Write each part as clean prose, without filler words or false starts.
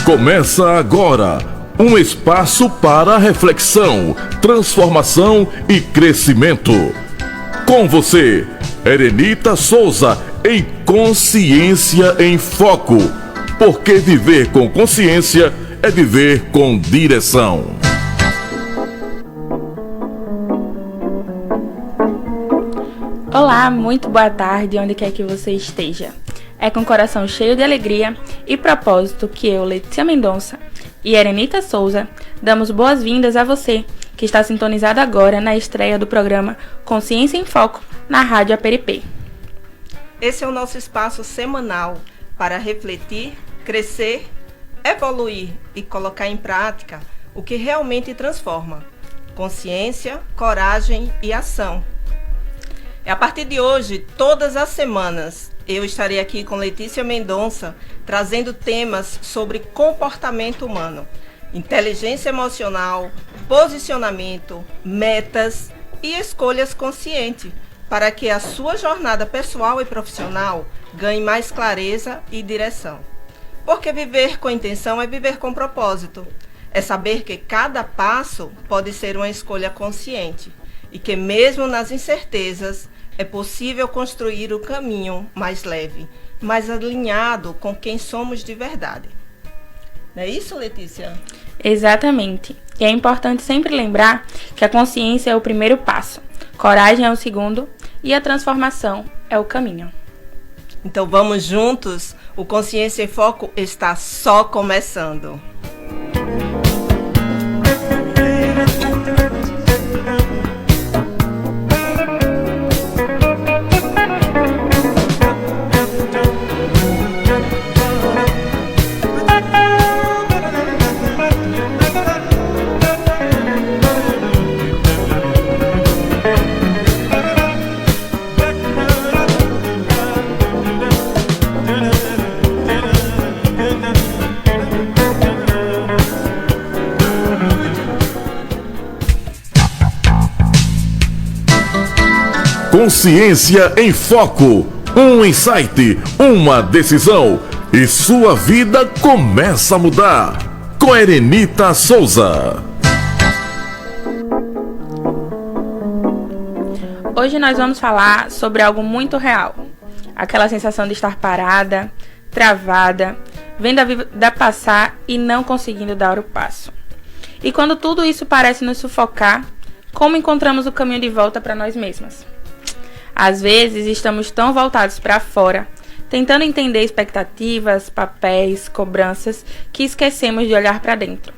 Começa agora um espaço para reflexão, transformação e crescimento. Com você, Erenita Souza, em Consciência em Foco. Porque viver com consciência é viver com direção. Olá, muito boa tarde, onde quer que você esteja. É com coração cheio de alegria e propósito que eu, Letícia Mendonça e Erenita Souza, damos boas-vindas a você que está sintonizado agora na estreia do programa Consciência em Foco na Rádio Aperipê. Esse é o nosso espaço semanal para refletir, crescer, evoluir e colocar em prática o que realmente transforma: consciência, coragem e ação. A partir de hoje, todas as semanas, eu estarei aqui com Letícia Mendonça, trazendo temas sobre comportamento humano, inteligência emocional, posicionamento, metas e escolhas conscientes, para que a sua jornada pessoal e profissional ganhe mais clareza e direção. Porque viver com intenção é viver com propósito. É saber que cada passo pode ser uma escolha consciente e que mesmo nas incertezas, é possível construir o caminho mais leve, mais alinhado com quem somos de verdade. Não é isso, Letícia? Exatamente. E é importante sempre lembrar que a consciência é o primeiro passo, coragem é o segundo e a transformação é o caminho. Então vamos juntos? O Consciência em Foco está só começando. Consciência em Foco. Um insight, uma decisão e sua vida começa a mudar. Com Erenita Souza. Hoje nós vamos falar sobre algo muito real. Aquela sensação de estar parada, travada, vendo a vida passar e não conseguindo dar o passo. E quando tudo isso parece nos sufocar, como encontramos o caminho de volta para nós mesmas? Às vezes estamos tão voltados para fora, tentando entender expectativas, papéis, cobranças, que esquecemos de olhar para dentro.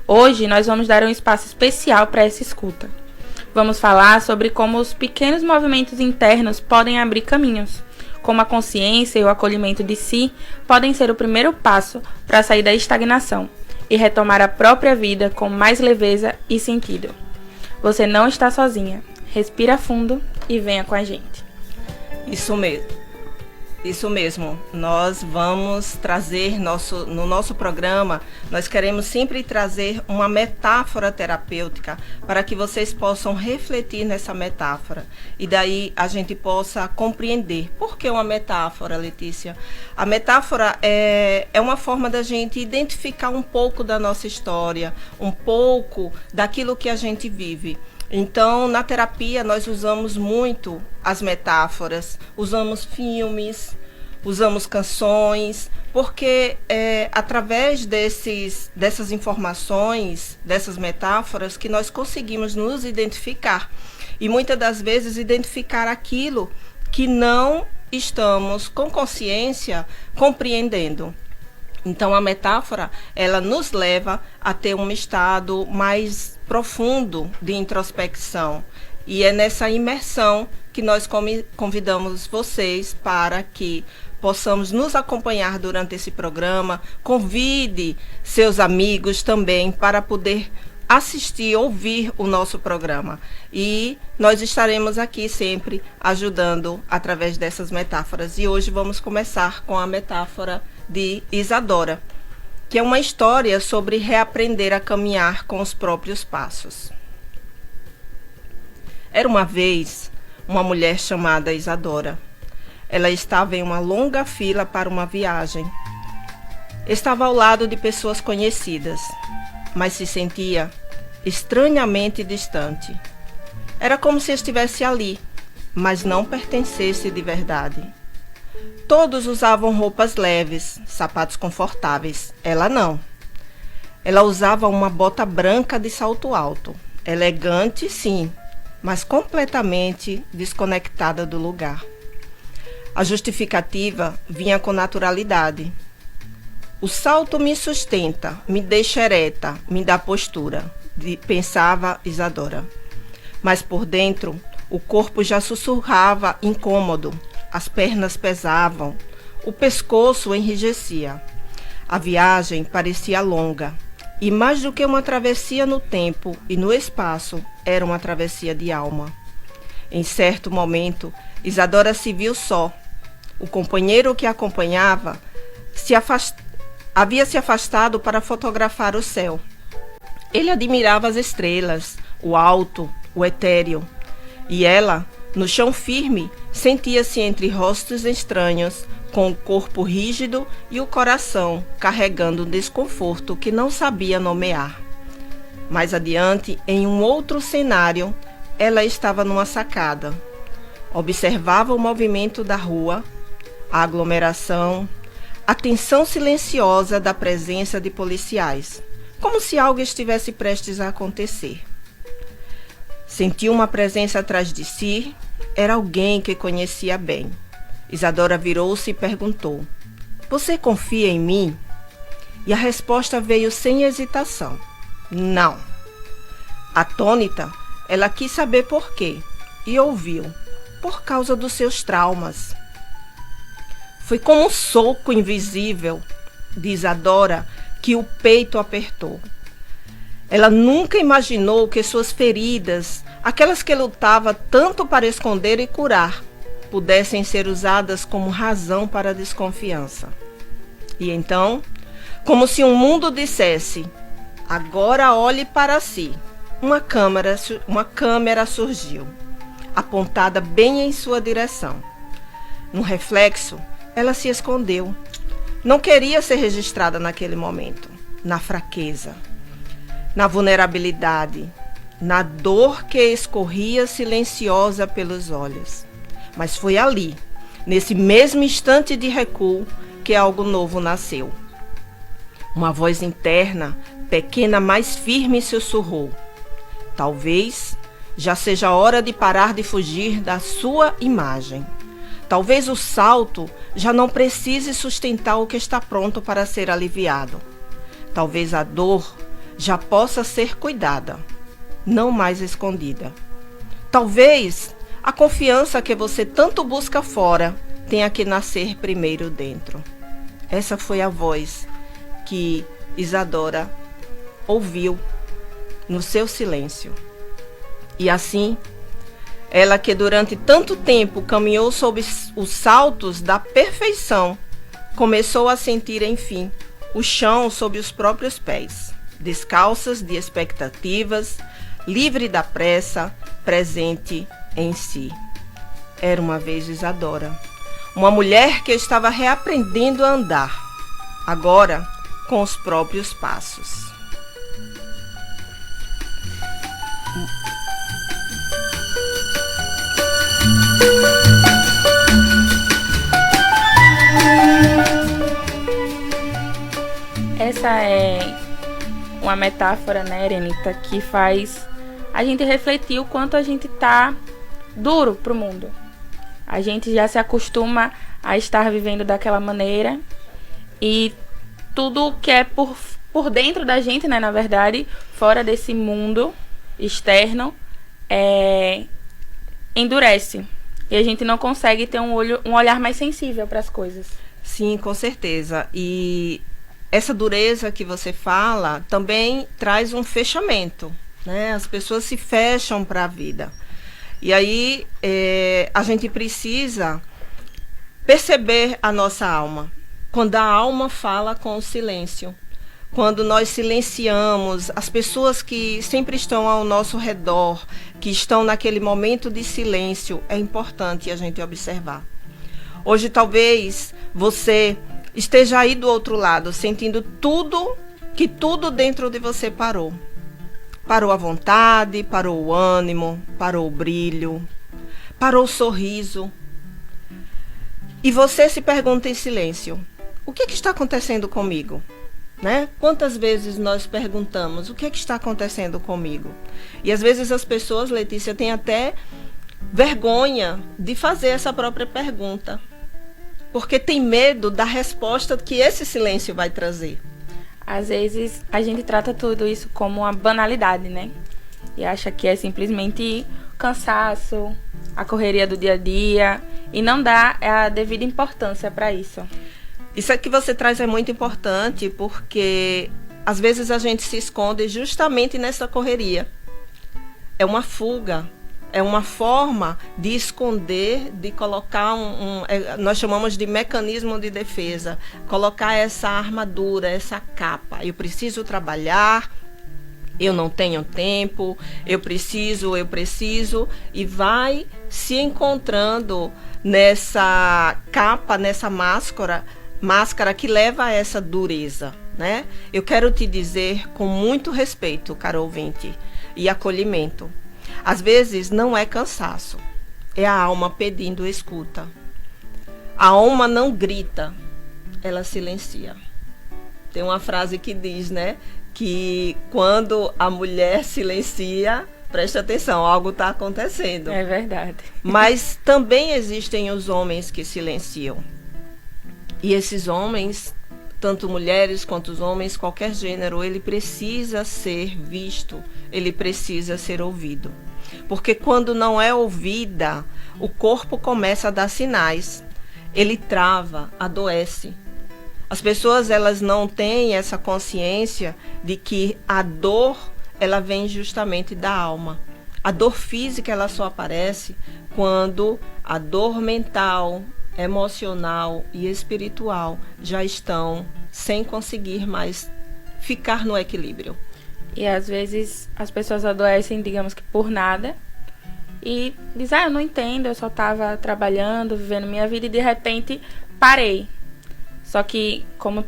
Hoje nós vamos dar um espaço especial para essa escuta. Vamos falar sobre como os pequenos movimentos internos podem abrir caminhos, como a consciência e o acolhimento de si podem ser o primeiro passo para sair da estagnação e retomar a própria vida com mais leveza e sentido. Você não está sozinha. Respira fundo e venha com a gente. Isso mesmo. Nós vamos trazer no nosso programa, nós queremos sempre trazer uma metáfora terapêutica para que vocês possam refletir nessa metáfora. E daí a gente possa compreender. Por que uma metáfora, Letícia? A metáfora é uma forma da gente identificar um pouco da nossa história, um pouco daquilo que a gente vive. Então, na terapia, nós usamos muito as metáforas, usamos filmes, usamos canções, porque através dessas informações, dessas metáforas, que nós conseguimos nos identificar. E muitas das vezes identificar aquilo que não estamos com consciência compreendendo. Então, a metáfora, ela nos leva a ter um estado mais profundo de introspecção. E é nessa imersão que nós convidamos vocês para que possamos nos acompanhar durante esse programa. Convide seus amigos também para poder assistir, ouvir o nosso programa. E nós estaremos aqui sempre ajudando através dessas metáforas. E hoje vamos começar com a metáfora de Isadora, que é uma história sobre reaprender a caminhar com os próprios passos. Era uma vez uma mulher chamada Isadora. Ela estava em uma longa fila para uma viagem. Estava ao lado de pessoas conhecidas, mas se sentia estranhamente distante. Era como se estivesse ali, mas não pertencesse de verdade. Todos usavam roupas leves, sapatos confortáveis. Ela não. Ela usava uma bota branca de salto alto. Elegante, sim, mas completamente desconectada do lugar. A justificativa vinha com naturalidade. O salto me sustenta, me deixa ereta, me dá postura, pensava Isadora. Mas por dentro, o corpo já sussurrava incômodo, as pernas pesavam, o pescoço enrijecia. A viagem parecia longa, e mais do que uma travessia no tempo e no espaço, era uma travessia de alma. Em certo momento, Isadora se viu só. O companheiro que a acompanhava havia se afastado para fotografar o céu. Ele admirava as estrelas, o alto, o etéreo. E ela, no chão firme, sentia-se entre rostos estranhos, com o corpo rígido e o coração carregando um desconforto que não sabia nomear. Mais adiante, em um outro cenário, ela estava numa sacada. Observava o movimento da rua, a aglomeração, a tensão silenciosa da presença de policiais, como se algo estivesse prestes a acontecer. Sentiu uma presença atrás de si, era alguém que conhecia bem. Isadora virou-se e perguntou: "Você confia em mim?" E a resposta veio sem hesitação: "Não." Atônita, ela quis saber por quê e ouviu: "Por causa dos seus traumas." Foi como um soco invisível de Isadora que o peito apertou. Ela nunca imaginou que suas feridas, aquelas que lutava tanto para esconder e curar, pudessem ser usadas como razão para a desconfiança. E então, como se um mundo dissesse: "Agora olhe para si." Uma câmera surgiu, apontada bem em sua direção. No reflexo, ela se escondeu. Não queria ser registrada naquele momento, na fraqueza, na vulnerabilidade, na dor que escorria silenciosa pelos olhos. Mas foi ali, nesse mesmo instante de recuo, que algo novo nasceu. Uma voz interna, pequena, mais firme, sussurrou: "Talvez já seja a hora de parar de fugir da sua imagem. Talvez o salto já não precise sustentar o que está pronto para ser aliviado. Talvez a dor já possa ser cuidada, não mais escondida. Talvez a confiança que você tanto busca fora tenha que nascer primeiro dentro." Essa foi a voz que Isadora ouviu no seu silêncio. E assim, ela que durante tanto tempo caminhou sob os saltos da perfeição, começou a sentir, enfim, o chão sob os próprios pés, descalças de expectativas, livre da pressa, presente em si. Era uma vez Isadora, uma mulher que estava reaprendendo a andar, agora com os próprios passos. Essa é uma metáfora, né, Erenita, que faz a gente refletir o quanto a gente tá duro pro mundo. A gente já se acostuma a estar vivendo daquela maneira e tudo que é por dentro da gente, né, na verdade, fora desse mundo externo, endurece. E a gente não consegue ter um olhar mais sensível para as coisas. Sim, com certeza. E essa dureza que você fala também traz um fechamento, né? As pessoas se fecham para a vida. E aí a gente precisa perceber a nossa alma. Quando a alma fala com o silêncio. Quando nós silenciamos as pessoas que sempre estão ao nosso redor, que estão naquele momento de silêncio, é importante a gente observar. Hoje talvez você esteja aí do outro lado, sentindo que tudo dentro de você parou. Parou a vontade, parou o ânimo, parou o brilho, parou o sorriso. E você se pergunta em silêncio, o que está acontecendo comigo? Né? Quantas vezes nós perguntamos, o que está acontecendo comigo? E às vezes as pessoas, Letícia, têm até vergonha de fazer essa própria pergunta, porque tem medo da resposta que esse silêncio vai trazer. Às vezes a gente trata tudo isso como uma banalidade, né? E acha que é simplesmente cansaço, a correria do dia a dia, e não dá a devida importância para isso. Isso que você traz é muito importante, porque às vezes a gente se esconde justamente nessa correria. É uma fuga, é uma forma de esconder, de colocar nós chamamos de mecanismo de defesa, colocar essa armadura, essa capa. Eu preciso trabalhar, eu não tenho tempo, eu preciso, e vai se encontrando nessa capa, nessa máscara que leva a essa dureza, né? Eu quero te dizer com muito respeito, caro ouvinte, e acolhimento. Às vezes não é cansaço, é a alma pedindo escuta. A alma não grita, ela silencia. Tem uma frase que diz, né, que quando a mulher silencia, presta atenção, algo está acontecendo. É verdade. Mas também existem os homens que silenciam. E esses homens, tanto mulheres quanto os homens, qualquer gênero, ele precisa ser visto, ele precisa ser ouvido. Porque quando não é ouvida, o corpo começa a dar sinais. Ele trava, adoece. As pessoas, elas não têm essa consciência de que a dor, ela vem justamente da alma. A dor física, ela só aparece quando a dor mental, emocional e espiritual já estão sem conseguir mais ficar no equilíbrio. E às vezes as pessoas adoecem, digamos que por nada, e dizem, eu não entendo, eu só estava trabalhando, vivendo minha vida e de repente parei. Só que como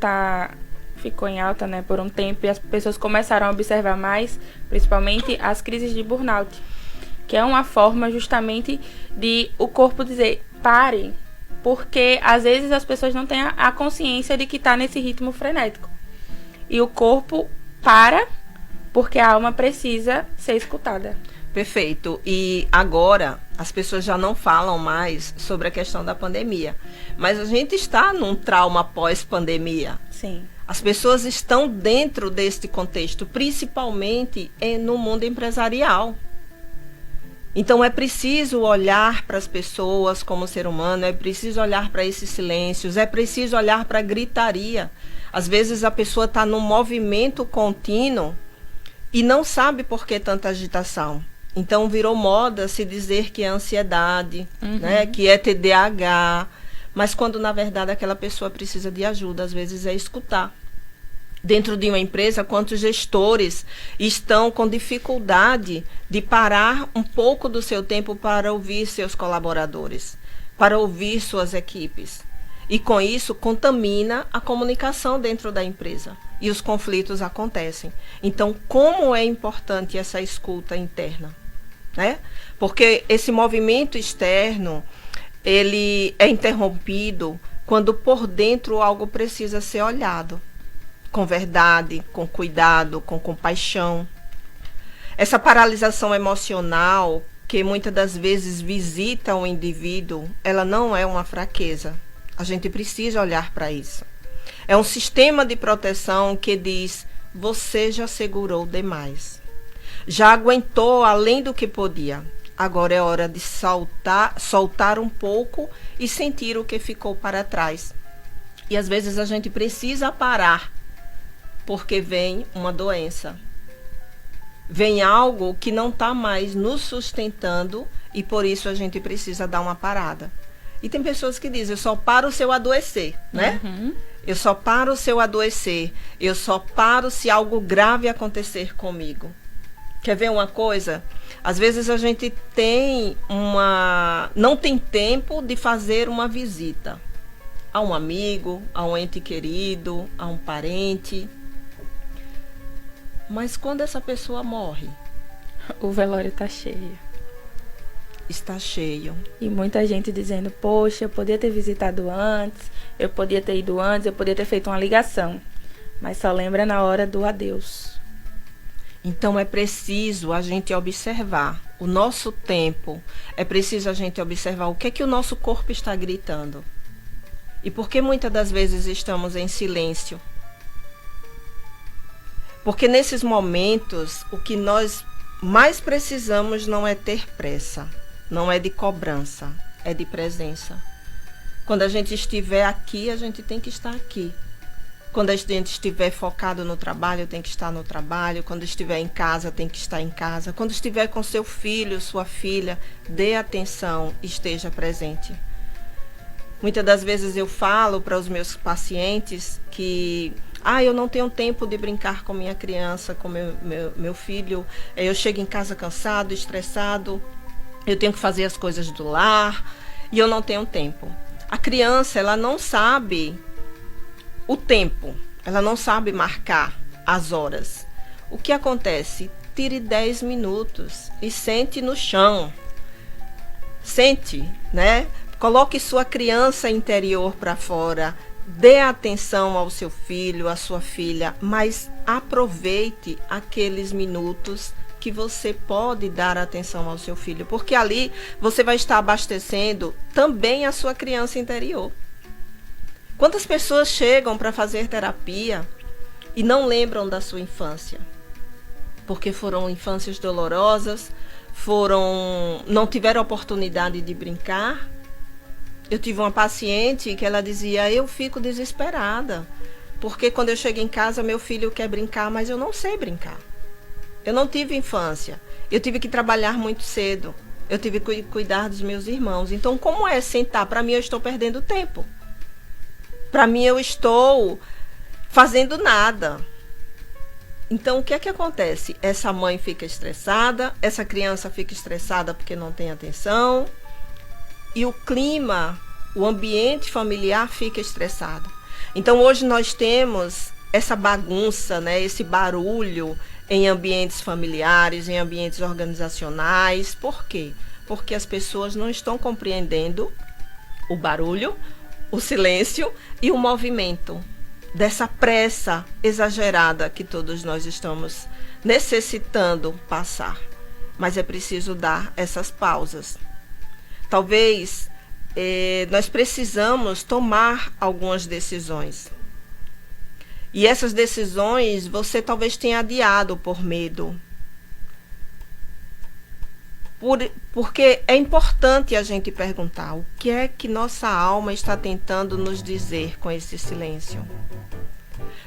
ficou em alta, né, por um tempo, e as pessoas começaram a observar mais, principalmente as crises de burnout, que é uma forma justamente de o corpo dizer, pare, porque às vezes as pessoas não têm a consciência de que está nesse ritmo frenético. E o corpo para, porque a alma precisa ser escutada. Perfeito. E agora as pessoas já não falam mais sobre a questão da pandemia. Mas a gente está num trauma pós-pandemia. Sim. As pessoas estão dentro deste contexto, principalmente no mundo empresarial. Então é preciso olhar para as pessoas como ser humano, é preciso olhar para esses silêncios, é preciso olhar para a gritaria. Às vezes a pessoa está num movimento contínuo e não sabe por que tanta agitação. Então virou moda se dizer que é ansiedade, né, que é TDAH, mas quando na verdade aquela pessoa precisa de ajuda, às vezes é escutar. Dentro de uma empresa, quantos gestores estão com dificuldade de parar um pouco do seu tempo para ouvir seus colaboradores, para ouvir suas equipes. E com isso contamina a comunicação dentro da empresa e os conflitos acontecem. Então, como é importante essa escuta interna, né? Porque esse movimento externo, ele é interrompido quando por dentro algo precisa ser olhado. Com verdade, com cuidado, com compaixão. Essa paralisação emocional, que muitas das vezes visita o indivíduo, ela não é uma fraqueza. A gente precisa olhar para isso. É um sistema de proteção que diz, você já segurou demais. Já aguentou além do que podia. Agora é hora de soltar um pouco e sentir o que ficou para trás. E às vezes a gente precisa parar, porque vem uma doença. Vem algo que não está mais nos sustentando e por isso a gente precisa dar uma parada. E tem pessoas que dizem, eu só paro se eu adoecer, né? Eu só paro se eu adoecer. Eu só paro se algo grave acontecer comigo. Quer ver uma coisa? Às vezes a gente não tem tempo de fazer uma visita. a um amigo, a um ente querido, a um parente. Mas quando essa pessoa morre, O velório está cheio. está cheio. E muita gente dizendo, poxa, eu podia ter visitado antes, eu podia ter ido antes, eu podia ter feito uma ligação. Mas só lembra na hora do adeus. Então é preciso a gente observar o nosso tempo, é preciso a gente observar o que é que o nosso corpo está gritando. E por que muitas das vezes estamos em silêncio? Porque nesses momentos, o que nós mais precisamos não é ter pressa, não é de cobrança, é de presença. Quando a gente estiver aqui, a gente tem que estar aqui. Quando a gente estiver focado no trabalho, tem que estar no trabalho. Quando estiver em casa, tem que estar em casa. Quando estiver com seu filho, sua filha, dê atenção, esteja presente. Muitas das vezes eu falo para os meus pacientes que eu não tenho tempo de brincar com minha criança, com meu filho. Eu chego em casa cansado, estressado, eu tenho que fazer as coisas do lar e eu não tenho tempo. A criança, ela não sabe o tempo, ela não sabe marcar as horas. O que acontece? Tire 10 minutos e sente no chão. Sente, né? Coloque sua criança interior para fora. Dê atenção ao seu filho, à sua filha, mas aproveite aqueles minutos que você pode dar atenção ao seu filho, porque ali você vai estar abastecendo também a sua criança interior. Quantas pessoas chegam para fazer terapia e não lembram da sua infância? Porque foram infâncias dolorosas, não tiveram oportunidade de brincar. Eu tive uma paciente que ela dizia, eu fico desesperada, porque quando eu chego em casa, meu filho quer brincar, mas eu não sei brincar. Eu não tive infância, eu tive que trabalhar muito cedo, eu tive que cuidar dos meus irmãos. Então, como é sentar? Para mim, eu estou perdendo tempo. Para mim, eu estou fazendo nada. Então, o que é que acontece? Essa mãe fica estressada, essa criança fica estressada porque não tem atenção, e o clima, o ambiente familiar fica estressado. Então, hoje nós temos essa bagunça, né, esse barulho em ambientes familiares, em ambientes organizacionais. Por quê? Porque as pessoas não estão compreendendo o barulho, o silêncio e o movimento dessa pressa exagerada que todos nós estamos necessitando passar. Mas é preciso dar essas pausas. Talvez nós precisamos tomar algumas decisões. E essas decisões você talvez tenha adiado por medo. Porque é importante a gente perguntar o que é que nossa alma está tentando nos dizer com esse silêncio.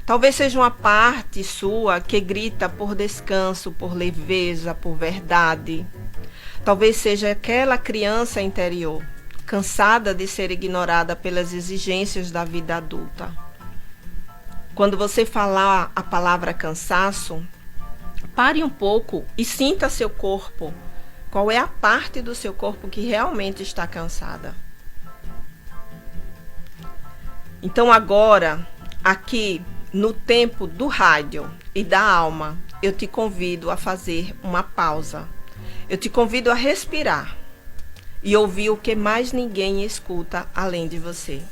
Talvez seja uma parte sua que grita por descanso, por leveza, por verdade. Talvez seja aquela criança interior, cansada de ser ignorada pelas exigências da vida adulta. Quando você falar a palavra cansaço, pare um pouco e sinta seu corpo. Qual é a parte do seu corpo que realmente está cansada? Então agora, aqui no tempo do rádio e da alma, eu te convido a fazer uma pausa. Eu te convido a respirar e ouvir o que mais ninguém escuta além de você.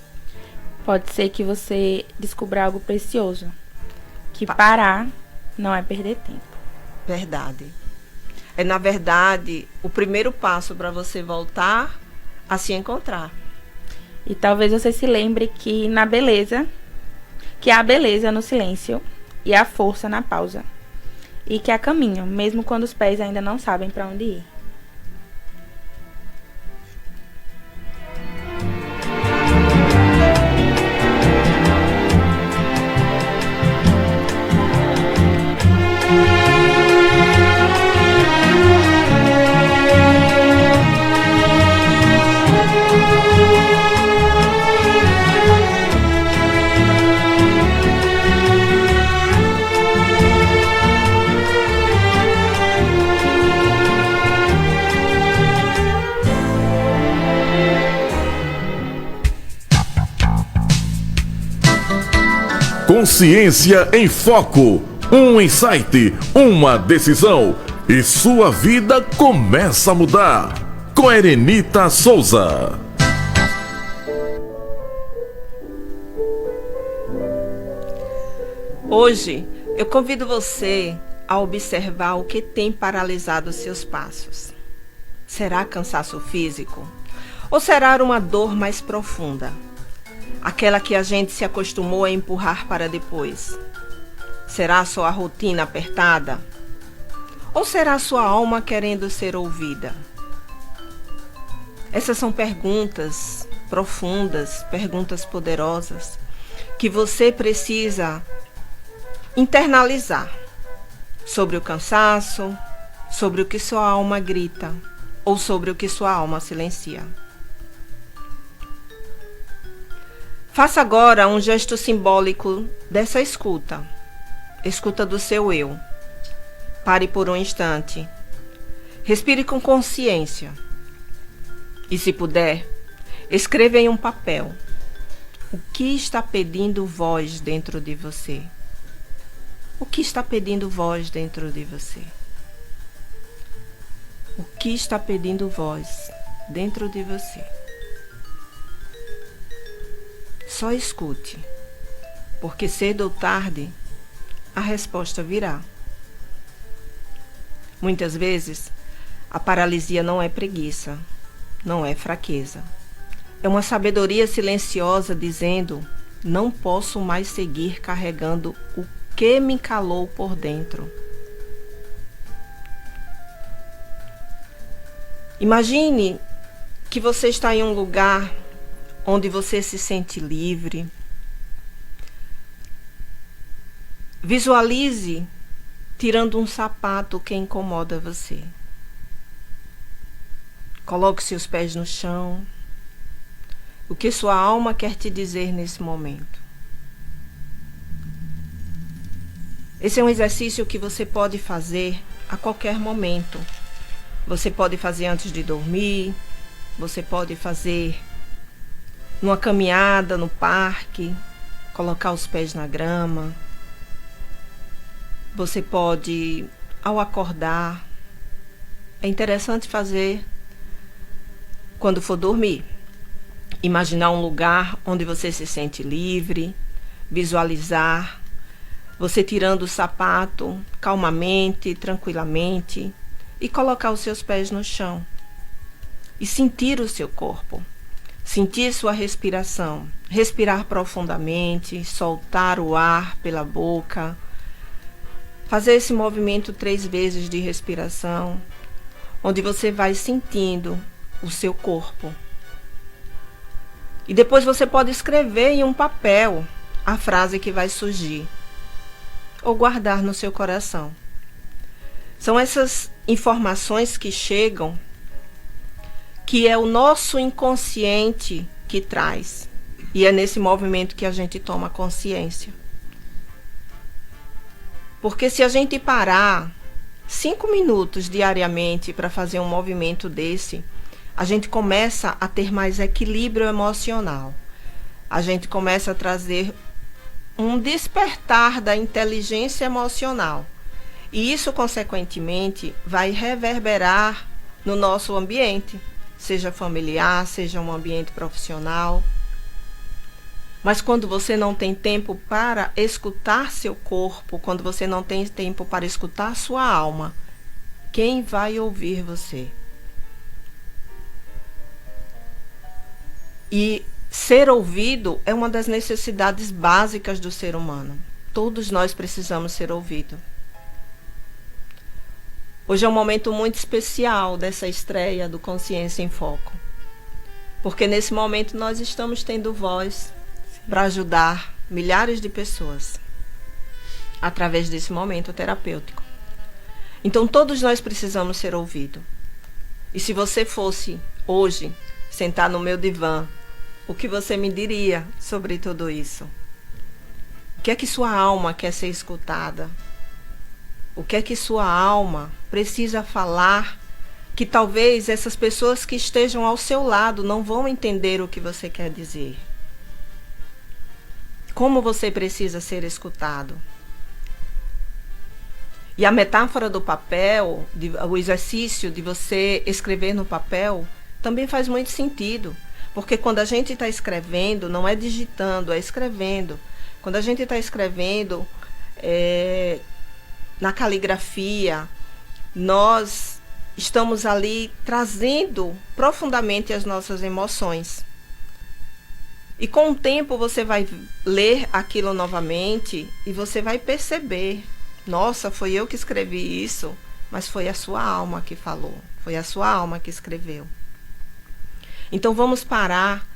Pode ser que você descubra algo precioso. Que parar não é perder tempo. Verdade. É, na verdade, o primeiro passo para você voltar a se encontrar. E talvez você se lembre que há beleza no silêncio e há força na pausa. E que há caminho, mesmo quando os pés ainda não sabem para onde ir. Consciência em Foco. Um insight, uma decisão. E sua vida começa a mudar. Com Erenita Souza. Hoje, eu convido você a observar o que tem paralisado seus passos. Será cansaço físico? Ou será uma dor mais profunda? Aquela que a gente se acostumou a empurrar para depois? Será sua rotina apertada? Ou será sua alma querendo ser ouvida? Essas são perguntas profundas, perguntas poderosas, que você precisa internalizar sobre o cansaço, sobre o que sua alma grita ou sobre o que sua alma silencia. Faça agora um gesto simbólico dessa escuta. Escuta do seu eu. Pare por um instante. Respire com consciência. E se puder, escreva em um papel o que está pedindo voz dentro de você. O que está pedindo voz dentro de você? O que está pedindo voz dentro de você? Só escute, porque cedo ou tarde a resposta virá. Muitas vezes a paralisia não é preguiça, não é fraqueza. É uma sabedoria silenciosa dizendo: não posso mais seguir carregando o que me calou por dentro. Imagine que você está em um lugar onde você se sente livre. Visualize tirando um sapato que incomoda você. Coloque seus pés no chão. O que sua alma quer te dizer nesse momento? Esse é um exercício que você pode fazer a qualquer momento. Você pode fazer antes de dormir, você pode fazer numa caminhada no parque, colocar os pés na grama. Você pode, ao acordar, é interessante fazer quando for dormir. Imaginar um lugar onde você se sente livre, visualizar você tirando o sapato calmamente, tranquilamente e colocar os seus pés no chão e sentir o seu corpo, sentir sua respiração, respirar profundamente, soltar o ar pela boca, fazer esse movimento 3 vezes de respiração, onde você vai sentindo o seu corpo. E depois você pode escrever em um papel a frase que vai surgir, ou guardar no seu coração. São essas informações que chegam, que é o nosso inconsciente que traz. E é nesse movimento que a gente toma consciência. Porque se a gente parar 5 minutos diariamente para fazer um movimento desse, a gente começa a ter mais equilíbrio emocional. A gente começa a trazer um despertar da inteligência emocional. E isso, consequentemente, vai reverberar no nosso ambiente, seja familiar, seja um ambiente profissional. Mas quando você não tem tempo para escutar seu corpo, quando você não tem tempo para escutar sua alma, quem vai ouvir você? E ser ouvido é uma das necessidades básicas do ser humano. Todos nós precisamos ser ouvidos. Hoje é um momento muito especial dessa estreia do Consciência em Foco. Porque nesse momento nós estamos tendo voz para ajudar milhares de pessoas através desse momento terapêutico. Então todos nós precisamos ser ouvidos. E se você fosse hoje sentar no meu divã, o que você me diria sobre tudo isso? O que é que sua alma quer ser escutada? O que é que sua alma precisa falar que talvez essas pessoas que estejam ao seu lado não vão entender o que você quer dizer? como você precisa ser escutado. E a metáfora do papel, o exercício de você escrever no papel, também faz muito sentido. Porque quando a gente está escrevendo, não é digitando, é escrevendo. Quando a gente está escrevendo na caligrafia, nós estamos ali trazendo profundamente as nossas emoções. E com o tempo você vai ler aquilo novamente e você vai perceber: nossa, foi eu que escrevi isso, mas foi a sua alma que falou, foi a sua alma que escreveu. Então vamos parar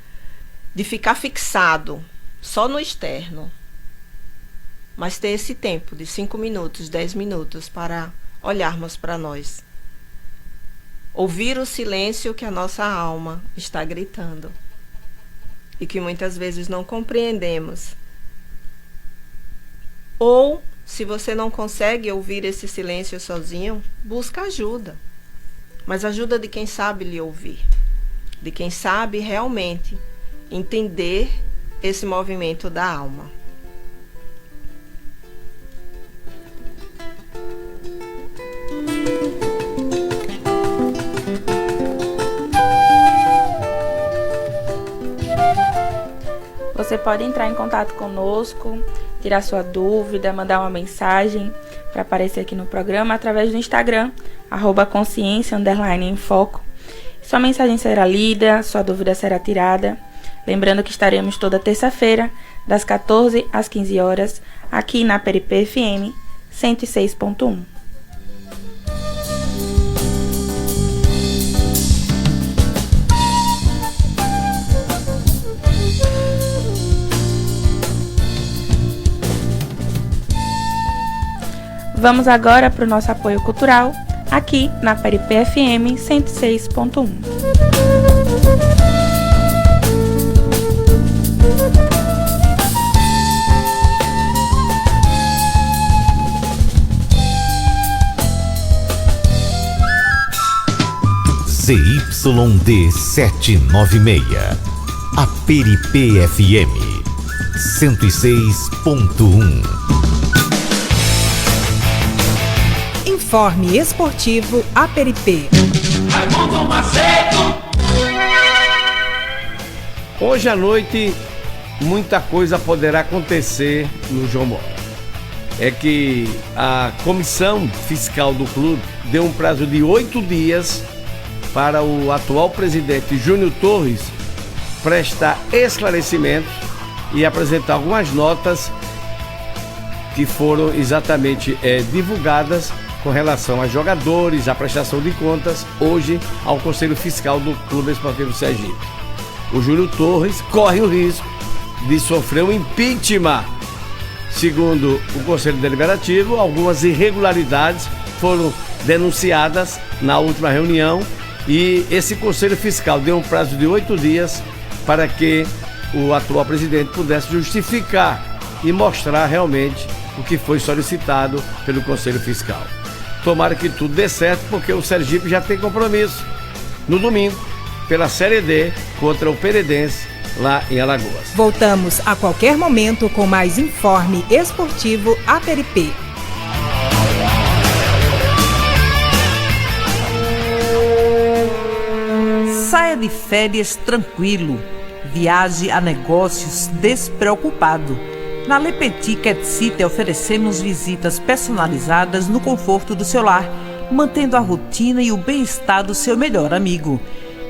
de ficar fixado só no externo, mas ter esse tempo de 5 minutos, 10 minutos para olharmos para nós. Ouvir o silêncio que a nossa alma está gritando e que muitas vezes não compreendemos. Ou, se você não consegue ouvir esse silêncio sozinho, busca ajuda. Mas ajuda de quem sabe lhe ouvir, de quem sabe realmente entender esse movimento da alma. Você pode entrar em contato conosco, tirar sua dúvida, mandar uma mensagem para aparecer aqui no programa através do Instagram, @consciência_em-foco. Sua mensagem será lida, sua dúvida será tirada. Lembrando que estaremos toda terça-feira, das 14 às 15 horas, aqui na Peripe FM 106.1. Vamos agora para o nosso apoio cultural, aqui na Peripe FM 106.1. ZYD 796, a Peripe FM 106.1. Informe esportivo Aperipe. Hoje à noite, muita coisa poderá acontecer no João Moura. É que a comissão fiscal do clube deu um prazo de 8 dias para o atual presidente Júnior Torres prestar esclarecimentos e apresentar algumas notas que foram exatamente divulgadas com relação a jogadores, a prestação de contas, hoje ao Conselho Fiscal do Clube Esportivo Sergipe. O Júnior Torres corre o risco de sofrer um impeachment. Segundo o Conselho Deliberativo, algumas irregularidades foram denunciadas na última reunião e esse Conselho Fiscal deu um prazo de 8 dias para que o atual presidente pudesse justificar e mostrar realmente o que foi solicitado pelo Conselho Fiscal. Tomara que tudo dê certo, porque o Sergipe já tem compromisso no domingo pela Série D contra o Peredense lá em Alagoas. Voltamos a qualquer momento com mais Informe Esportivo Aperipe. Saia de férias tranquilo. Viaje a negócios despreocupado. Na Le Petit Cat City oferecemos visitas personalizadas no conforto do seu lar, mantendo a rotina e o bem-estar do seu melhor amigo.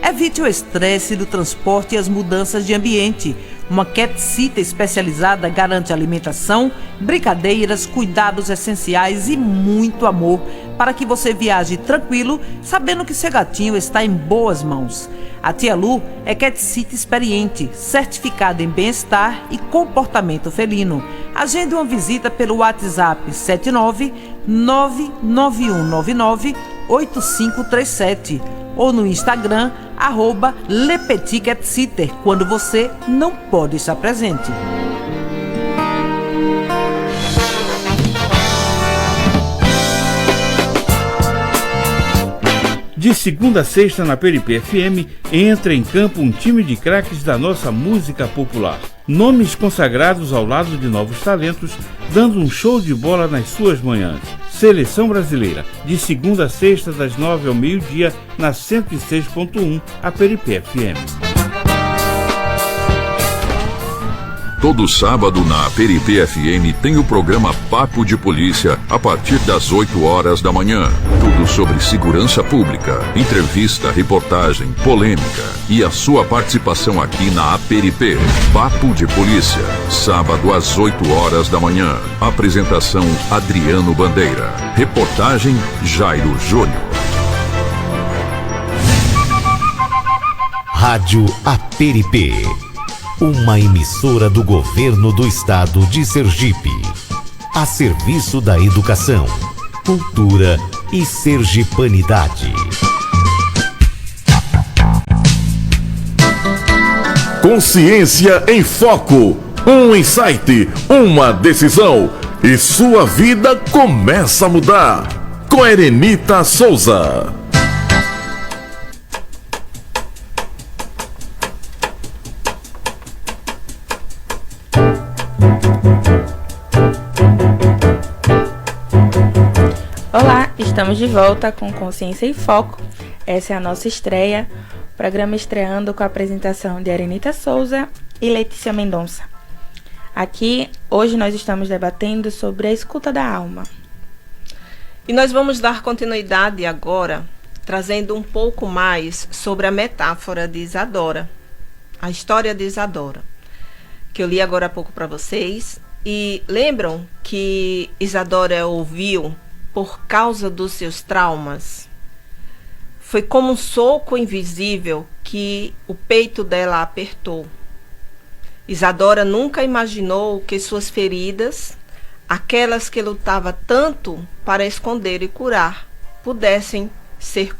Evite o estresse do transporte e as mudanças de ambiente. Uma Cat City especializada garante alimentação, brincadeiras, cuidados essenciais e muito amor para que você viaje tranquilo, sabendo que seu gatinho está em boas mãos. A Tia Lu é Cat City experiente, certificada em bem-estar e comportamento felino. Agende uma visita pelo WhatsApp 79991998537 ou no Instagram @LePetitCatSitter, quando você não pode estar presente. De segunda a sexta na Peripe FM, entra em campo um time de craques da nossa música popular. Nomes consagrados ao lado de novos talentos, dando um show de bola nas suas manhãs. Seleção Brasileira, de segunda a sexta, das 9 ao meio-dia, na 106.1, a Peripe FM. Todo sábado na Peripe FM tem o programa Papo de Polícia a partir das 8 horas da manhã. Tudo sobre segurança pública, entrevista, reportagem, polêmica e a sua participação aqui na Peripe. Papo de Polícia, sábado às 8 horas da manhã. Apresentação Adriano Bandeira. Reportagem Jairo Júnior. Rádio Aperipe. Uma emissora do Governo do Estado de Sergipe, a serviço da educação, cultura e sergipanidade. Consciência em Foco. Um insight, uma decisão. E sua vida começa a mudar. Com Erenita Souza. Olá, estamos de volta com Consciência em Foco. Essa é a nossa estreia, programa estreando com a apresentação de Erenita Souza e Letícia Mendonça. Aqui, hoje nós estamos debatendo sobre a escuta da alma. E nós vamos dar continuidade agora, trazendo um pouco mais sobre a metáfora de Isadora, a história de Isadora, que eu li agora há pouco para vocês. E lembram que Isadora ouviu por causa dos seus traumas? Foi como um soco invisível que o peito dela apertou. Isadora nunca imaginou que suas feridas, aquelas que lutava tanto para esconder e curar, pudessem ser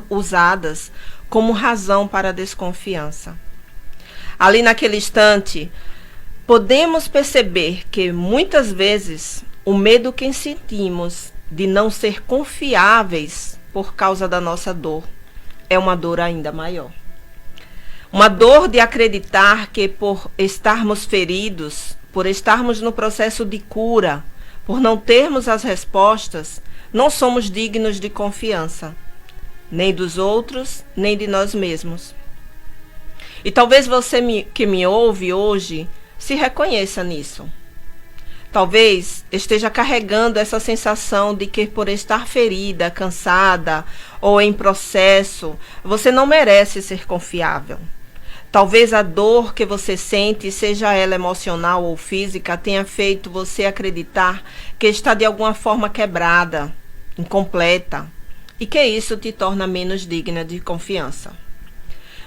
usadas como razão para a desconfiança. Ali naquele instante, podemos perceber que muitas vezes o medo que sentimos de não ser confiáveis por causa da nossa dor é uma dor ainda maior. Uma dor de acreditar que por estarmos feridos, por estarmos no processo de cura, por não termos as respostas, não somos dignos de confiança, nem dos outros, nem de nós mesmos. E talvez você que me ouve hoje se reconheça nisso. Talvez esteja carregando essa sensação de que por estar ferida, cansada ou em processo, você não merece ser confiável. Talvez a dor que você sente, seja ela emocional ou física, tenha feito você acreditar que está de alguma forma quebrada, incompleta, e que isso te torna menos digna de confiança.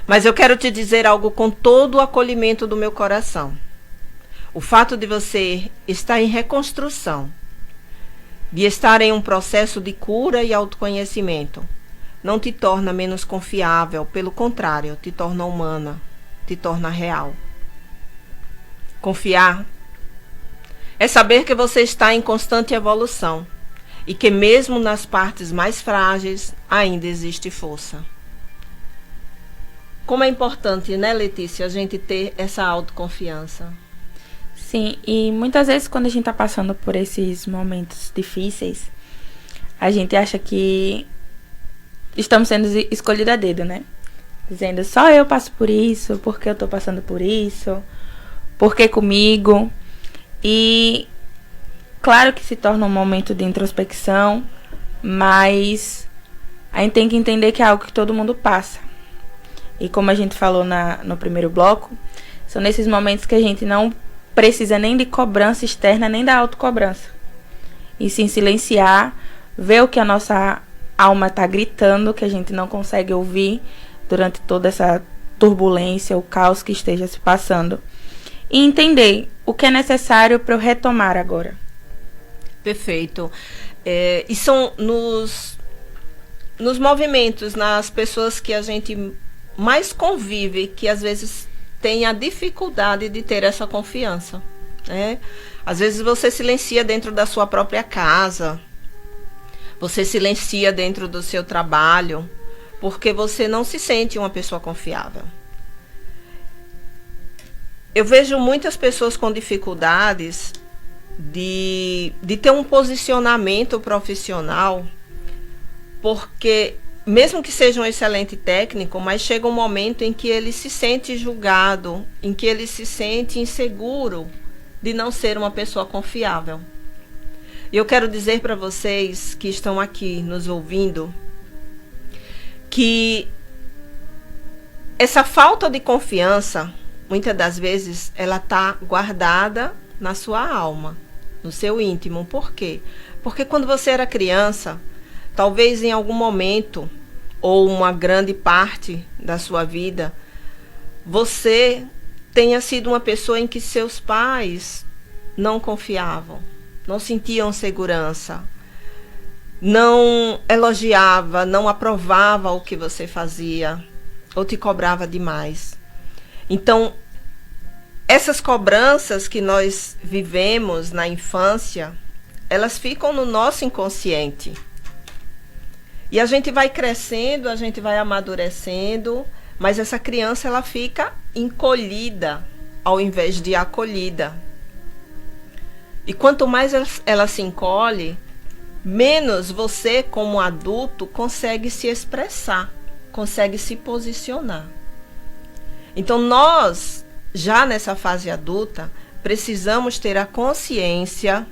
Mas eu quero te dizer algo com todo o acolhimento do meu coração. O fato de você estar em reconstrução, de estar em um processo de cura e autoconhecimento, não te torna menos confiável, pelo contrário, te torna humana, te torna real. Confiar é saber que você está em constante evolução e que mesmo nas partes mais frágeis ainda existe força. Como é importante, né, Letícia, a gente ter essa autoconfiança. Sim, e muitas vezes quando a gente está passando por esses momentos difíceis, a gente acha que estamos sendo escolhidos a dedo, né? Dizendo, só eu passo por isso, porque eu estou passando por isso, porque comigo. E claro que se torna um momento de introspecção, mas a gente tem que entender que é algo que todo mundo passa. E como a gente falou no primeiro bloco, são nesses momentos que a gente não precisa nem de cobrança externa, nem da autocobrança. E sim silenciar, ver o que a nossa alma está gritando, que a gente não consegue ouvir durante toda essa turbulência, o caos que esteja se passando. E entender o que é necessário para eu retomar agora. Perfeito. E são nos movimentos, nas pessoas que a gente mais convive, que às vezes tem a dificuldade de ter essa confiança, né? Às vezes você silencia dentro da sua própria casa, você silencia dentro do seu trabalho, porque você não se sente uma pessoa confiável. Eu vejo muitas pessoas com dificuldades de ter um posicionamento profissional, porque mesmo que seja um excelente técnico, mas chega um momento em que ele se sente julgado, em que ele se sente inseguro de não ser uma pessoa confiável. E eu quero dizer para vocês que estão aqui nos ouvindo que essa falta de confiança, muitas das vezes, ela está guardada na sua alma, no seu íntimo. Por quê? Porque quando você era criança, talvez em algum momento, ou uma grande parte da sua vida, você tenha sido uma pessoa em que seus pais não confiavam, não sentiam segurança, não elogiava, não aprovava o que você fazia, ou te cobrava demais. Então, essas cobranças que nós vivemos na infância, elas ficam no nosso inconsciente. E a gente vai crescendo, a gente vai amadurecendo, mas essa criança ela fica encolhida ao invés de acolhida. E quanto mais ela se encolhe, menos você, como adulto, consegue se expressar, consegue se posicionar. Então nós, já nessa fase adulta, precisamos ter a consciência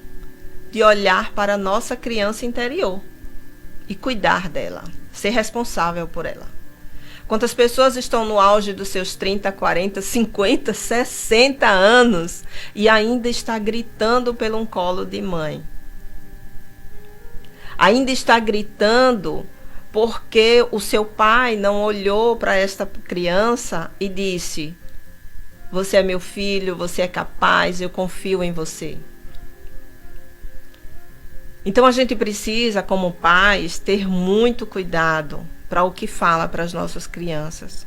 de olhar para a nossa criança interior e cuidar dela, ser responsável por ela. Quantas pessoas estão no auge dos seus 30, 40, 50, 60 anos e ainda está gritando pelo um colo de mãe? Ainda está gritando porque o seu pai não olhou para esta criança e disse: você é meu filho, você é capaz, eu confio em você. Então a gente precisa, como pais, ter muito cuidado para o que fala para as nossas crianças.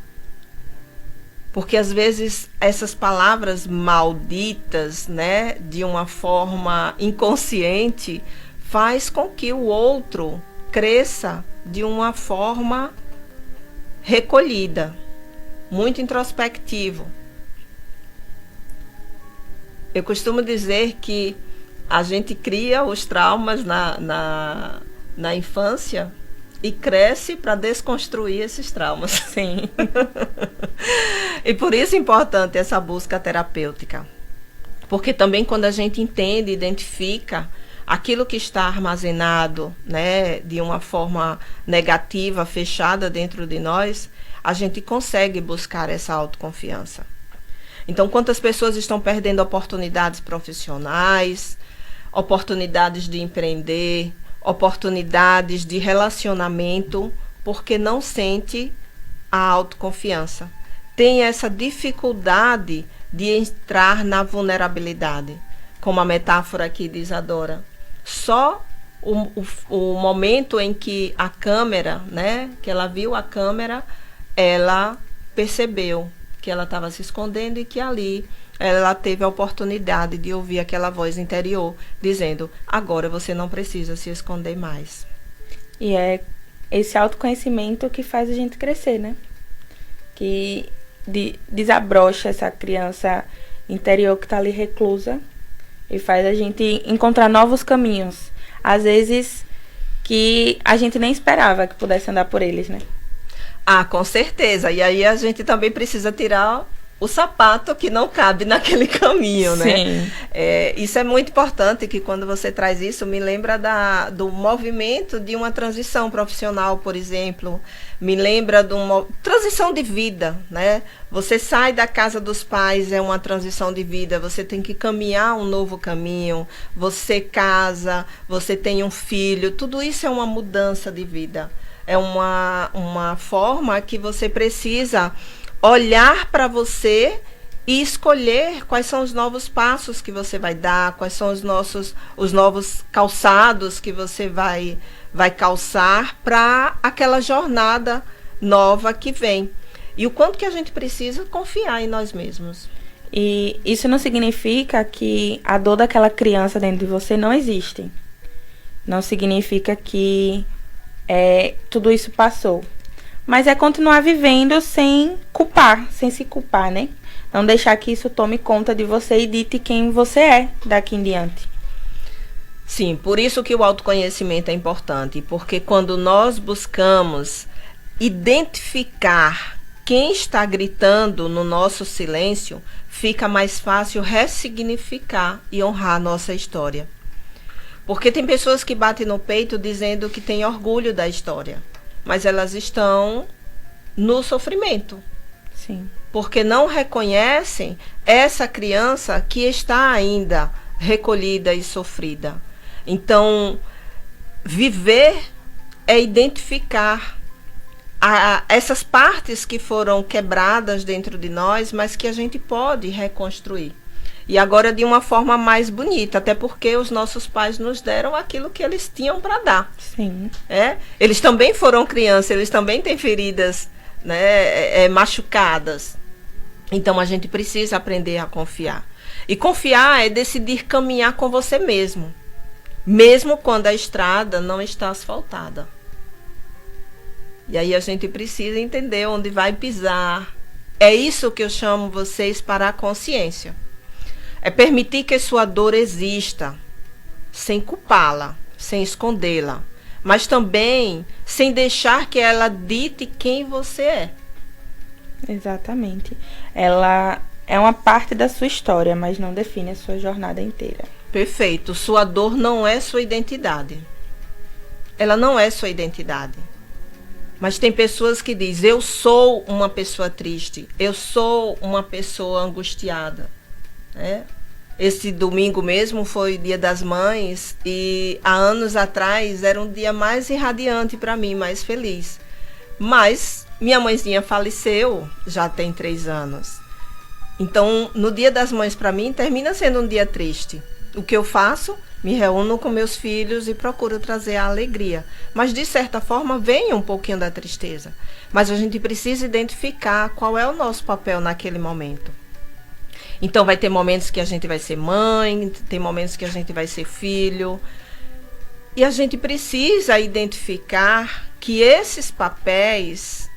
Porque às vezes essas palavras malditas, né, de uma forma inconsciente, faz com que o outro cresça de uma forma recolhida, muito introspectivo. Eu costumo dizer que a gente cria os traumas na infância e cresce para desconstruir esses traumas. Sim. E por isso é importante essa busca terapêutica. Porque também quando a gente entende, identifica aquilo que está armazenado, né, de uma forma negativa, fechada dentro de nós, a gente consegue buscar essa autoconfiança. Então, quantas pessoas estão perdendo oportunidades profissionais, oportunidades de empreender, oportunidades de relacionamento, porque não sente a autoconfiança. Tem essa dificuldade de entrar na vulnerabilidade. Como a metáfora aqui de Isadora. Só o momento em que a câmera, né, que ela viu a câmera, ela percebeu que ela estava se escondendo e que ali ela teve a oportunidade de ouvir aquela voz interior dizendo: agora você não precisa se esconder mais. E é esse autoconhecimento que faz a gente crescer, né? Que desabrocha essa criança interior que está ali reclusa e faz a gente encontrar novos caminhos. Às vezes que a gente nem esperava que pudesse andar por eles, né? Ah, com certeza. E aí a gente também precisa tirar o sapato que não cabe naquele caminho, né? Sim. Isso é muito importante, que quando você traz isso, me lembra do movimento de uma transição profissional, por exemplo. Me lembra de uma transição de vida, né? Você sai da casa dos pais, é uma transição de vida. Você tem que caminhar um novo caminho. Você casa, você tem um filho. Tudo isso é uma mudança de vida. É uma forma que você precisa olhar para você e escolher quais são os novos passos que você vai dar, quais são os novos calçados que você vai calçar para aquela jornada nova que vem. E o quanto que a gente precisa confiar em nós mesmos. E isso não significa que a dor daquela criança dentro de você não existe. Não significa que tudo isso passou. Mas é continuar vivendo sem culpar, sem se culpar, né? Não deixar que isso tome conta de você e dite quem você é daqui em diante. Sim, por isso que o autoconhecimento é importante, porque quando nós buscamos identificar quem está gritando no nosso silêncio, fica mais fácil ressignificar e honrar a nossa história. Porque tem pessoas que batem no peito dizendo que têm orgulho da história, mas elas estão no sofrimento. Sim. Porque não reconhecem essa criança que está ainda recolhida e sofrida. Então, viver é identificar essas partes que foram quebradas dentro de nós, mas que a gente pode reconstruir. E agora de uma forma mais bonita, até porque os nossos pais nos deram aquilo que eles tinham para dar. Sim. Eles também foram crianças, eles também têm feridas, né, machucadas. Então a gente precisa aprender a confiar. E confiar é decidir caminhar com você mesmo quando a estrada não está asfaltada. E aí a gente precisa entender onde vai pisar. É isso que eu chamo vocês para a consciência. É permitir que sua dor exista, sem culpá-la, sem escondê-la, mas também sem deixar que ela dite quem você é. Exatamente. Ela é uma parte da sua história, mas não define a sua jornada inteira. Perfeito. Sua dor não é sua identidade. Ela não é sua identidade. Mas tem pessoas que dizem, eu sou uma pessoa triste, eu sou uma pessoa angustiada. Esse domingo mesmo foi o Dia das Mães e há anos atrás era um dia mais irradiante para mim, mais feliz. Mas minha mãezinha faleceu já tem 3 anos. Então, no Dia das Mães para mim termina sendo um dia triste. O que eu faço? Me reúno com meus filhos e procuro trazer a alegria. Mas, de certa forma, vem um pouquinho da tristeza. Mas a gente precisa identificar qual é o nosso papel naquele momento. Então, vai ter momentos que a gente vai ser mãe, tem momentos que a gente vai ser filho. E a gente precisa identificar que esses papéis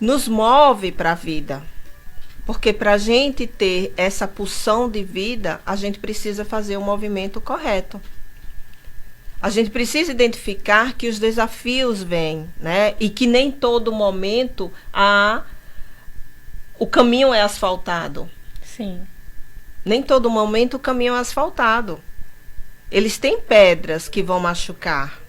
nos movem para a vida. Porque para a gente ter essa pulsão de vida, a gente precisa fazer o movimento correto. A gente precisa identificar que os desafios vêm, né? E que nem todo momento o caminho é asfaltado. Sim. Nem todo momento o caminho é asfaltado. Eles têm pedras que vão machucar.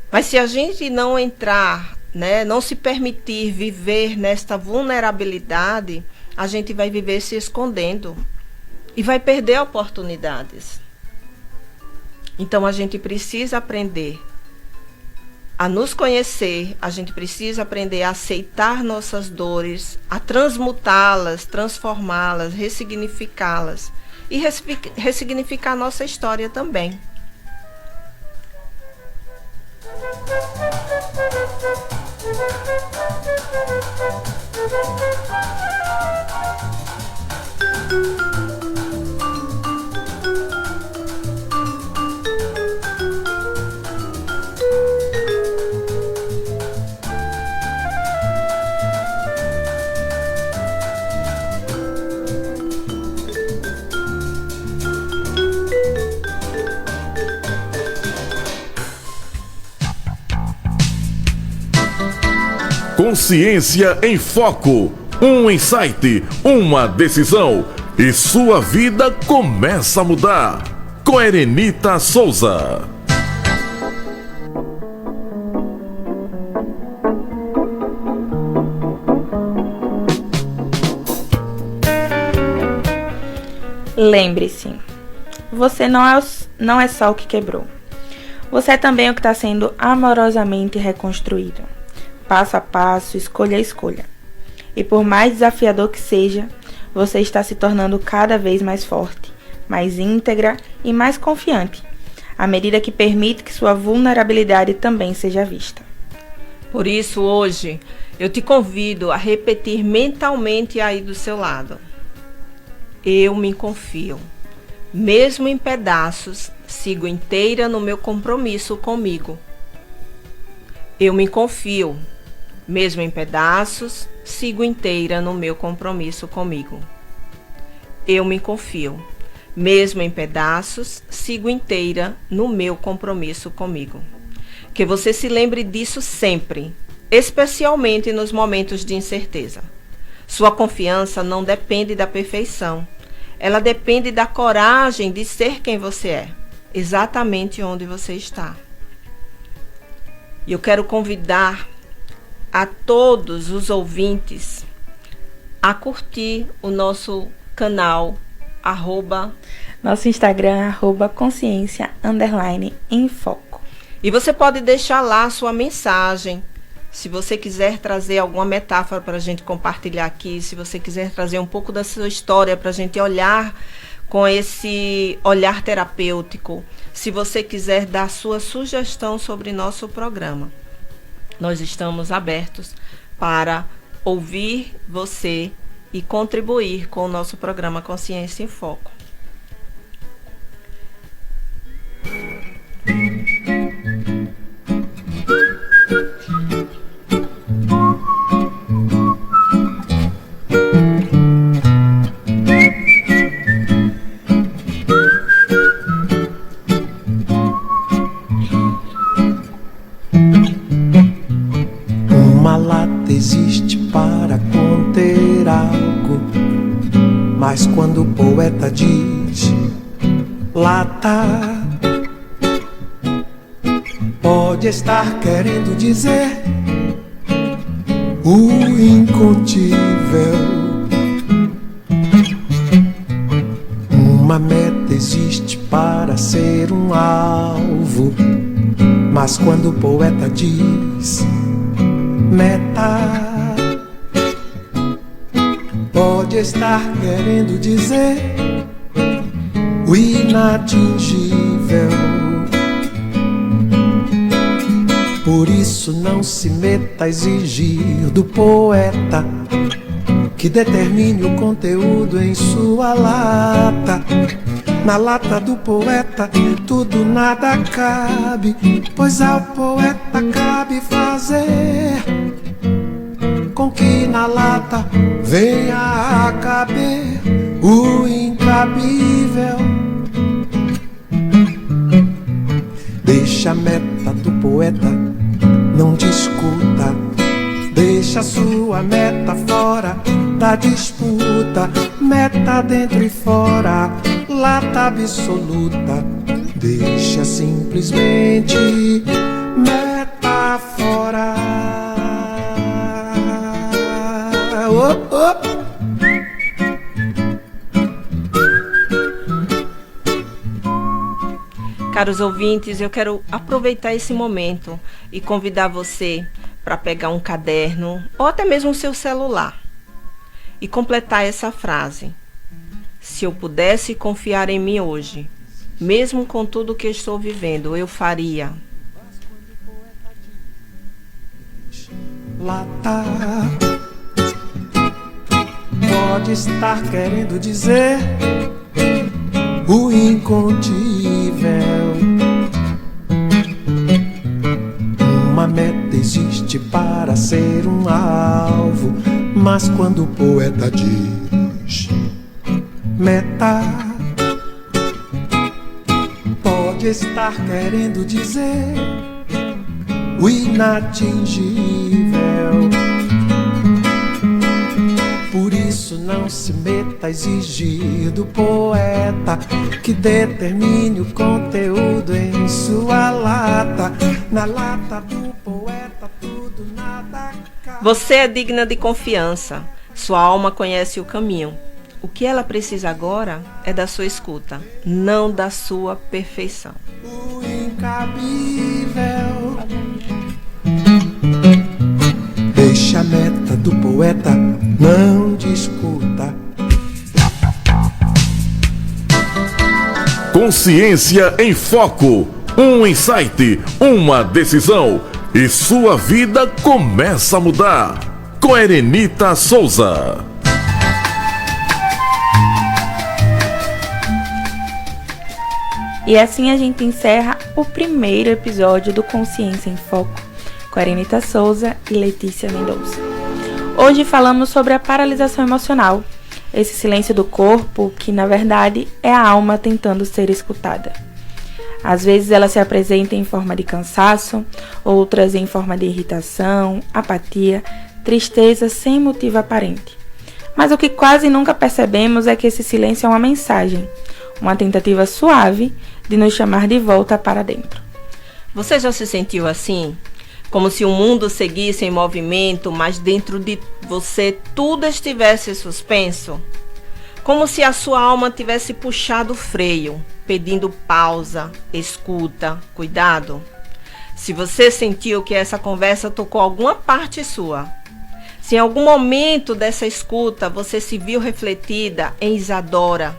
Mas se a gente não entrar, né, não se permitir viver nesta vulnerabilidade, a gente vai viver se escondendo e vai perder oportunidades. Então a gente precisa aprender a nos conhecer, a gente precisa aprender a aceitar nossas dores, a transmutá-las, transformá-las, ressignificá-las e ressignificar a nossa história também. Consciência em Foco. Um insight, uma decisão e sua vida começa a mudar. Com Erenita Souza. Lembre-se, você não é só o que quebrou. Você é também o que está sendo amorosamente reconstruído. Passo a passo, escolha a escolha. E por mais desafiador que seja, você está se tornando cada vez mais forte, mais íntegra e mais confiante, à medida que permite que sua vulnerabilidade também seja vista. Por isso, hoje, eu te convido a repetir mentalmente aí do seu lado. Eu me confio. Mesmo em pedaços, sigo inteira no meu compromisso comigo. Eu me confio. Mesmo em pedaços, sigo inteira no meu compromisso comigo. Eu me confio. Mesmo em pedaços, sigo inteira no meu compromisso comigo. Que você se lembre disso sempre, especialmente nos momentos de incerteza. Sua confiança não depende da perfeição. Ela depende da coragem de ser quem você é, exatamente onde você está. E eu quero convidar a todos os ouvintes a curtir o nosso canal, nosso Instagram, @consciência_em-foco. E você pode deixar lá a sua mensagem. Se você quiser trazer alguma metáfora para a gente compartilhar aqui, se você quiser trazer um pouco da sua história para a gente olhar com esse olhar terapêutico, se você quiser dar sua sugestão sobre nosso programa, nós estamos abertos para ouvir você e contribuir com o nosso programa Consciência em Foco. Uma lata existe para conter algo, mas quando o poeta diz lata, pode estar querendo dizer o incontível. Uma meta existe para ser um alvo, mas quando o poeta diz meta, pode estar querendo dizer o inatingível. Por isso não se meta a exigir do poeta que determine o conteúdo em sua lata. Na lata do poeta tudo nada cabe, pois ao poeta cabe fazer com que na lata venha a caber o incabível. Deixa a meta do poeta, não discuta. Deixa a sua meta fora da disputa. Meta dentro e fora, lata absoluta. Deixa simplesmente meta fora. Oh, oh. Caros ouvintes, eu quero aproveitar esse momento e convidar você para pegar um caderno ou até mesmo o seu celular e completar essa frase. Se eu pudesse confiar em mim hoje, mesmo com tudo que estou vivendo, eu faria. Lata pode estar querendo dizer o incontível. Uma meta existe para ser um alvo, mas quando o poeta diz meta, pode estar querendo dizer o inatingível. Por isso não se meta a exigir do poeta que determine o conteúdo em sua lata. Na lata do poeta tudo nada cabe. Você é digna de confiança. Sua alma conhece o caminho. O que ela precisa agora é da sua escuta, não da sua perfeição. O incabível. Deixa a meta do poeta, não discuta. Consciência em Foco. Um insight, uma decisão e sua vida começa a mudar. Com Erenita Souza. E assim a gente encerra o primeiro episódio do Consciência em Foco, com Erenita Souza e Letícia Mendonça. Hoje falamos sobre a paralisação emocional, esse silêncio do corpo que, na verdade, é a alma tentando ser escutada. Às vezes ela se apresenta em forma de cansaço, outras em forma de irritação, apatia, tristeza sem motivo aparente. Mas o que quase nunca percebemos é que esse silêncio é uma mensagem, uma tentativa suave de nos chamar de volta para dentro. Você já se sentiu assim? Como se o mundo seguisse em movimento, mas dentro de você tudo estivesse suspenso? Como se a sua alma tivesse puxado o freio, pedindo pausa, escuta, cuidado? Se você sentiu que essa conversa tocou alguma parte sua, se em algum momento dessa escuta você se viu refletida em Isadora,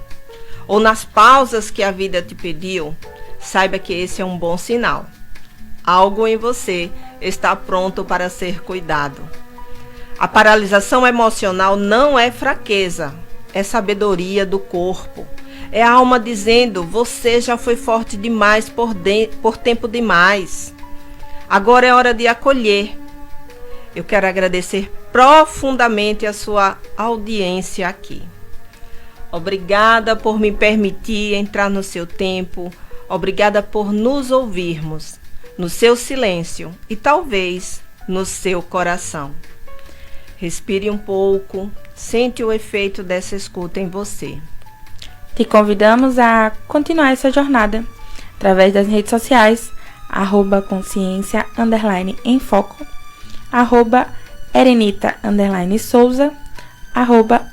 ou nas pausas que a vida te pediu, saiba que esse é um bom sinal. Algo em você está pronto para ser cuidado. A paralisação emocional não é fraqueza, é sabedoria do corpo. É a alma dizendo: você já foi forte demais por tempo demais. Agora é hora de acolher. Eu quero agradecer profundamente a sua audiência aqui. Obrigada por me permitir entrar no seu tempo. Obrigada por nos ouvirmos, no seu silêncio e talvez no seu coração. Respire um pouco, sente o efeito dessa escuta em você. Te convidamos a continuar essa jornada através das redes sociais, @consciência_em-foco, @Erenita_Souza,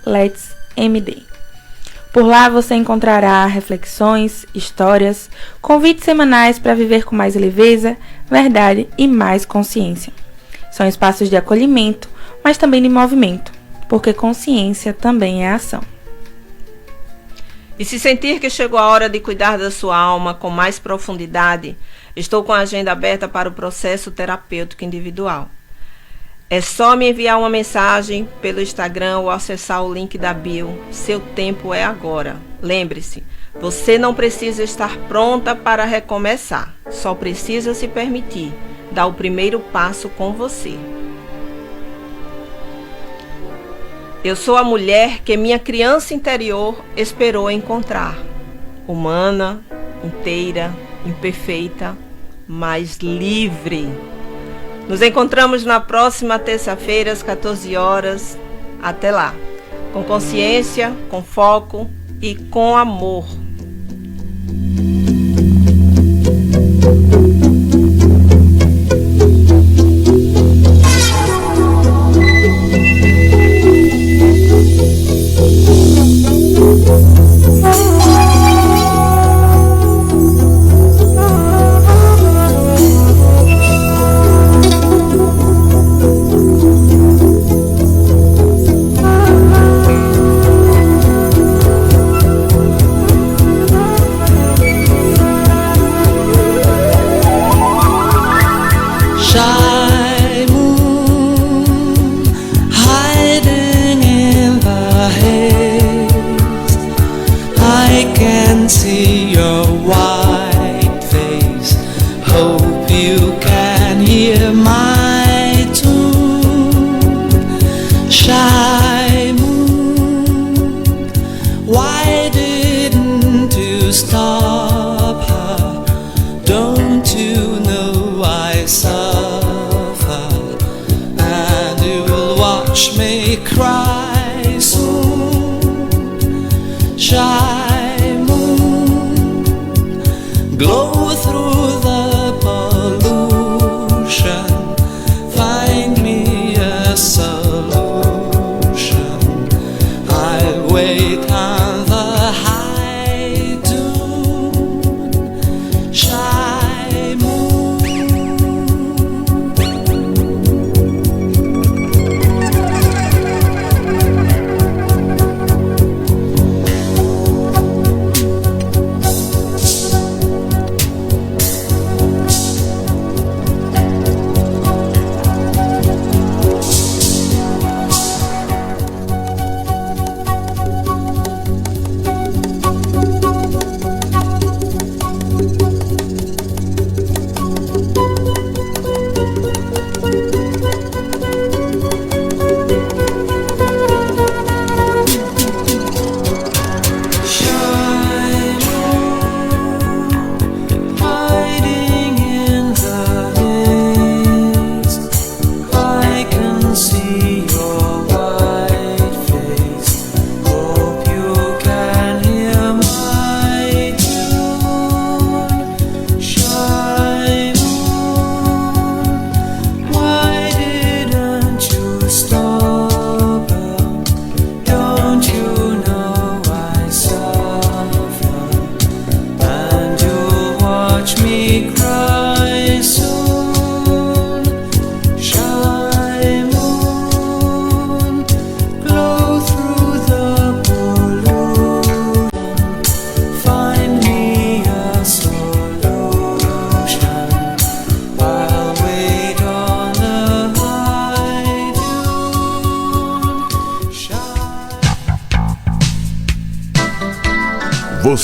@LetsMD. Por lá você encontrará reflexões, histórias, convites semanais para viver com mais leveza, verdade e mais consciência. São espaços de acolhimento, mas também de movimento, porque consciência também é ação. E se sentir que chegou a hora de cuidar da sua alma com mais profundidade, estou com a agenda aberta para o processo terapêutico individual. É só me enviar uma mensagem pelo Instagram ou acessar o link da bio. Seu tempo é agora. Lembre-se, você não precisa estar pronta para recomeçar. Só precisa se permitir dar o primeiro passo com você. Eu sou a mulher que minha criança interior esperou encontrar. Humana, inteira, imperfeita, mas livre. Nos encontramos na próxima terça-feira, às 14 horas. Até lá. Com consciência, com foco e com amor.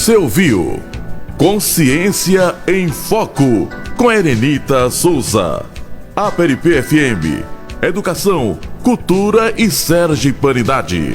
Você ouviu Consciência em Foco com Erenita Souza. Aperipe FM, Educação, Cultura e Sergipanidade.